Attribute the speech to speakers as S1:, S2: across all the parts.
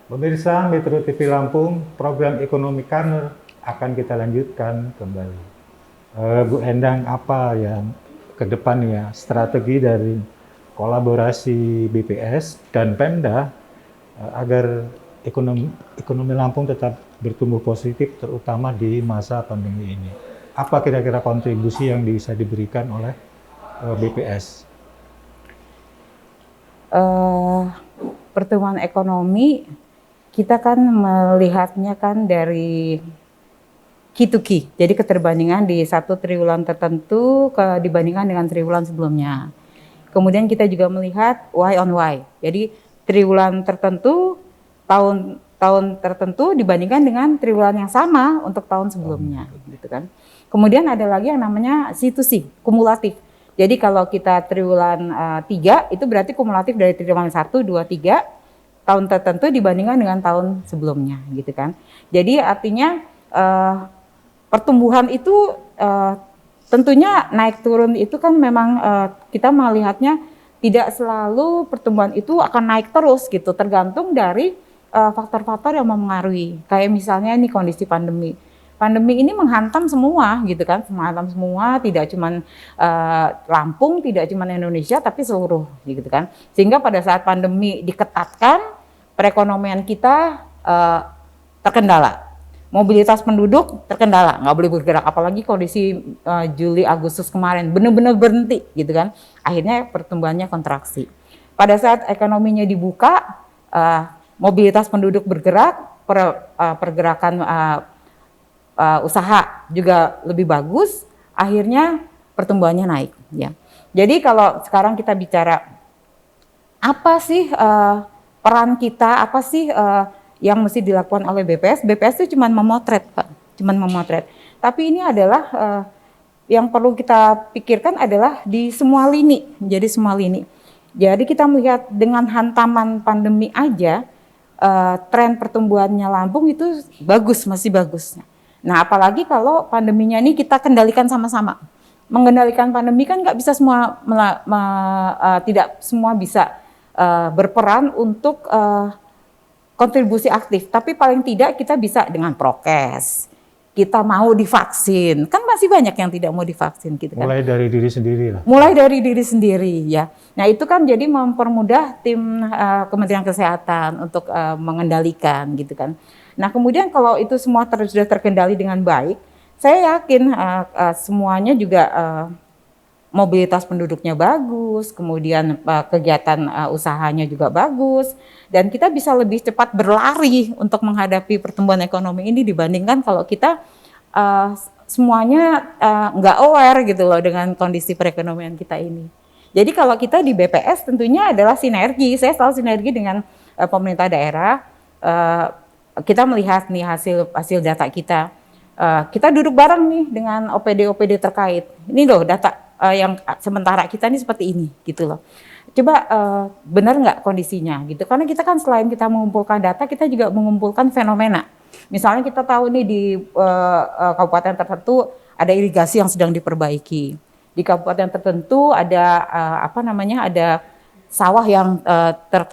S1: Pemirsa Metro TV Lampung, program Ekonomi Corner akan kita lanjutkan kembali. Bu Endang, apa yang ke depan ya strategi dari kolaborasi BPS dan Pemda agar ekonomi Lampung tetap bertumbuh positif, terutama di masa pandemi ini? Apa kira-kira kontribusi yang bisa diberikan oleh BPS?
S2: Pertumbuhan ekonomi kita kan melihatnya kan dari key to key, jadi keterbandingan di satu triwulan tertentu dibandingkan dengan triwulan sebelumnya. Kemudian kita juga melihat Y on Y, jadi triwulan tertentu tahun tertentu dibandingkan dengan triwulan yang sama untuk tahun sebelumnya, gitu kan. Kemudian ada lagi yang namanya C to C, kumulatif. Jadi kalau kita triwulan 3 itu berarti kumulatif dari triwulan 1, 2, 3 tahun tertentu dibandingkan dengan tahun sebelumnya, gitu kan. Jadi artinya pertumbuhan itu tentunya naik turun itu kan memang kita melihatnya tidak selalu pertumbuhan itu akan naik terus gitu, tergantung dari faktor-faktor yang mempengaruhi. Kayak misalnya ini kondisi pandemi. Pandemi ini menghantam semua gitu kan, menghantam semua, tidak cuman Lampung, tidak cuman Indonesia, tapi seluruh gitu kan. Sehingga pada saat pandemi diketatkan, perekonomian kita terkendala. Mobilitas penduduk terkendala, nggak boleh bergerak, apalagi kondisi Juli Agustus kemarin benar-benar berhenti gitu kan. Akhirnya pertumbuhannya kontraksi. Pada saat ekonominya dibuka, mobilitas penduduk bergerak, pergerakan usaha juga lebih bagus, akhirnya pertumbuhannya naik ya. Jadi kalau sekarang kita bicara apa sih peran kita, apa sih yang mesti dilakukan oleh BPS? BPS itu cuma memotret, Pak, cuma memotret. Tapi ini adalah yang perlu kita pikirkan adalah di semua lini, jadi semua lini. Jadi kita melihat dengan hantaman pandemi aja, tren pertumbuhannya Lampung itu bagus, masih bagus. Nah, apalagi kalau pandeminya ini kita kendalikan sama-sama. Mengendalikan pandemi kan nggak bisa semua, tidak semua bisa berperan untuk kontribusi aktif. Tapi paling tidak kita bisa dengan prokes. Kita mau divaksin, kan masih banyak yang tidak mau divaksin gitu kan.
S1: Mulai dari diri sendiri lah.
S2: Mulai dari diri sendiri ya. Nah itu kan jadi mempermudah tim Kementerian Kesehatan untuk mengendalikan gitu kan. Nah kemudian kalau itu semua sudah terkendali dengan baik, saya yakin semuanya juga mobilitas penduduknya bagus, kemudian kegiatan usahanya juga bagus, dan kita bisa lebih cepat berlari untuk menghadapi pertumbuhan ekonomi ini dibandingkan kalau kita semuanya nggak aware gitu loh dengan kondisi perekonomian kita ini. Jadi kalau kita di BPS tentunya adalah sinergi, saya selalu sinergi dengan pemerintah daerah. Kita melihat nih hasil data kita. Kita duduk bareng nih dengan OPD terkait. Ini loh data yang sementara kita ini seperti ini gitu loh. Coba benar nggak kondisinya gitu. Karena kita kan selain kita mengumpulkan data, kita juga mengumpulkan fenomena. Misalnya kita tahu nih di kabupaten tertentu ada irigasi yang sedang diperbaiki. Di kabupaten tertentu ada ada sawah yang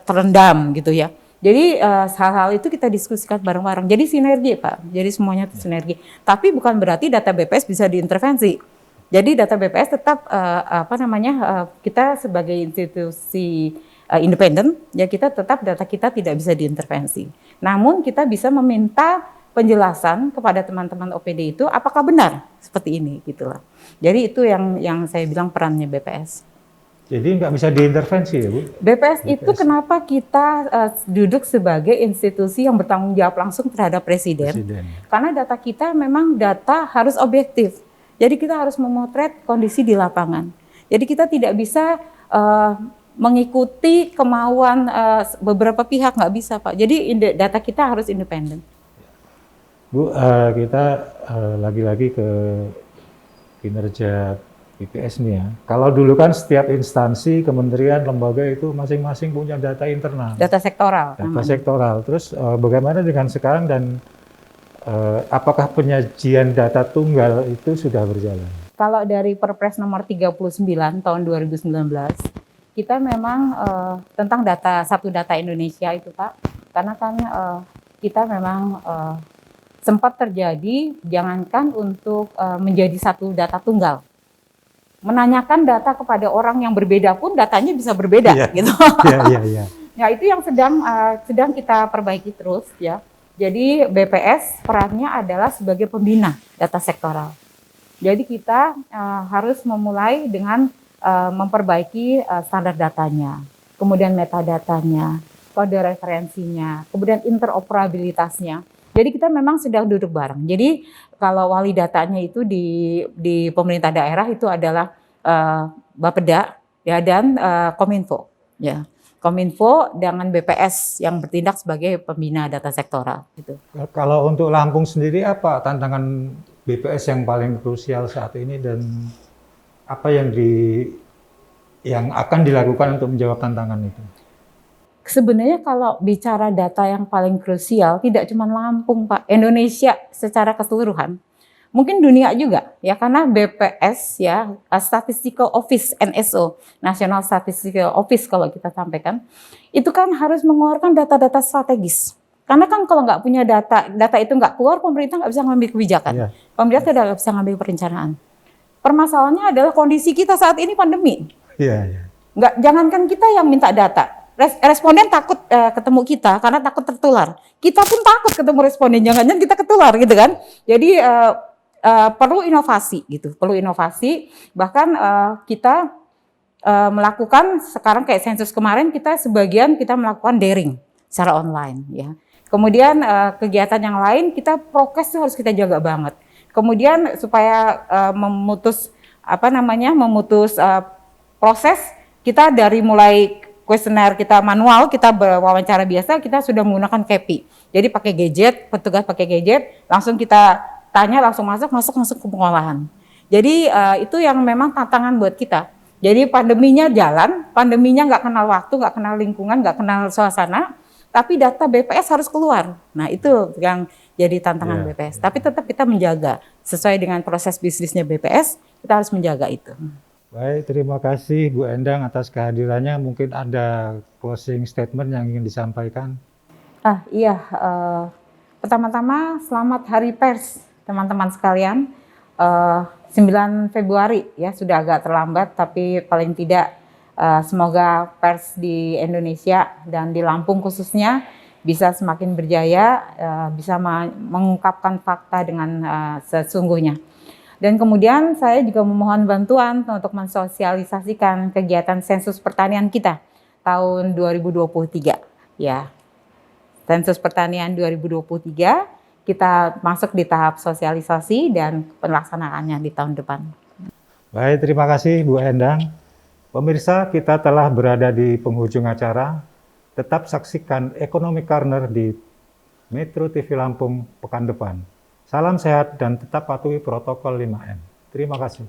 S2: terendam gitu ya. Jadi hal-hal itu kita diskusikan bareng-bareng. Jadi sinergi Pak. Jadi semuanya itu sinergi. Tapi bukan berarti data BPS bisa diintervensi. Jadi data BPS tetap kita sebagai institusi independen, ya kita tetap data kita tidak bisa diintervensi. Namun kita bisa meminta penjelasan kepada teman-teman OPD itu apakah benar seperti ini gitulah. Jadi itu yang saya bilang perannya BPS.
S1: Jadi nggak bisa diintervensi ya Bu?
S2: BPS itu kenapa kita duduk sebagai institusi yang bertanggung jawab langsung terhadap Presiden. Karena data kita memang data harus objektif. Jadi kita harus memotret kondisi di lapangan. Jadi kita tidak bisa mengikuti kemauan beberapa pihak, nggak bisa Pak. Jadi data kita harus independen.
S1: Bu, kita lagi-lagi ke kinerja BPS nih ya. Kalau dulu kan setiap instansi, kementerian, lembaga itu masing-masing punya data internal.
S2: Data sektoral.
S1: Data sektoral. Terus bagaimana dengan sekarang dan apakah penyajian data tunggal itu sudah berjalan?
S2: Kalau dari Perpres nomor 39 tahun 2019, kita memang tentang satu data Indonesia itu Pak, Karena kan kita memang sempat terjadi, jangankan untuk menjadi satu data tunggal, menanyakan data kepada orang yang berbeda pun datanya bisa berbeda, gitu.
S1: Iya.
S2: Nah, itu yang sedang kita perbaiki terus, ya. Jadi BPS perannya adalah sebagai pembina data sektoral. Jadi kita harus memulai dengan memperbaiki standar datanya, kemudian metadatanya, kode referensinya, kemudian interoperabilitasnya. Jadi kita memang sedang duduk bareng. Jadi kalau wali datanya itu di pemerintah daerah itu adalah Bapeda, ya, dan Kominfo, ya. Kominfo dengan BPS yang bertindak sebagai pembina data sektoral, gitu.
S1: Kalau untuk Lampung sendiri, apa tantangan BPS yang paling krusial saat ini dan apa yang akan dilakukan untuk menjawab tantangan itu?
S2: Sebenarnya kalau bicara data yang paling krusial, tidak cuma Lampung, Pak. Indonesia secara keseluruhan. Mungkin dunia juga, ya, karena BPS, ya, Statistical Office, NSO, National Statistical Office kalau kita sampaikan, itu kan harus mengeluarkan data-data strategis. Karena kan kalau nggak punya data itu nggak keluar, pemerintah nggak bisa ngambil kebijakan.
S1: Iya.
S2: Pemerintah tidak bisa ngambil perencanaan. Permasalahannya adalah kondisi kita saat ini pandemi.
S1: Iya.
S2: Jangankan kita yang minta data, responden takut ketemu kita karena takut tertular. Kita pun takut ketemu responden, jangan-jangan kita ketular, gitu kan. Jadi perlu inovasi, gitu. Perlu inovasi. Bahkan kita melakukan sekarang kayak sensus kemarin, sebagian kita melakukan daring secara online, ya. Kemudian kegiatan yang lain kita prokes harus kita jaga banget. Kemudian supaya memutus proses kita dari mulai kuesioner kita manual, kita berwawancara biasa, kita sudah menggunakan KEPI. Jadi pakai gadget, petugas pakai gadget, langsung kita tanya, langsung masuk ke pengolahan. Jadi itu yang memang tantangan buat kita. Jadi pandeminya jalan, pandeminya nggak kenal waktu, nggak kenal lingkungan, nggak kenal suasana, tapi data BPS harus keluar. Nah, itu yang jadi tantangan BPS. Tapi tetap kita menjaga sesuai dengan proses bisnisnya BPS, kita harus menjaga itu.
S1: Baik, terima kasih Bu Endang atas kehadirannya. Mungkin ada closing statement yang ingin disampaikan.
S2: Iya, pertama-tama selamat Hari Pers, teman-teman sekalian. 9 Februari, ya, sudah agak terlambat, tapi paling tidak semoga pers di Indonesia dan di Lampung khususnya bisa semakin berjaya, bisa mengungkapkan fakta dengan sesungguhnya. Dan kemudian saya juga memohon bantuan untuk mensosialisasikan kegiatan sensus pertanian kita tahun 2023, ya. Sensus pertanian 2023 kita masuk di tahap sosialisasi dan pelaksanaannya di tahun depan.
S1: Baik, terima kasih Bu Endang. Pemirsa, kita telah berada di penghujung acara. Tetap saksikan Ekonomi Corner di Metro TV Lampung pekan depan. Salam sehat dan tetap patuhi protokol 5M. Terima kasih.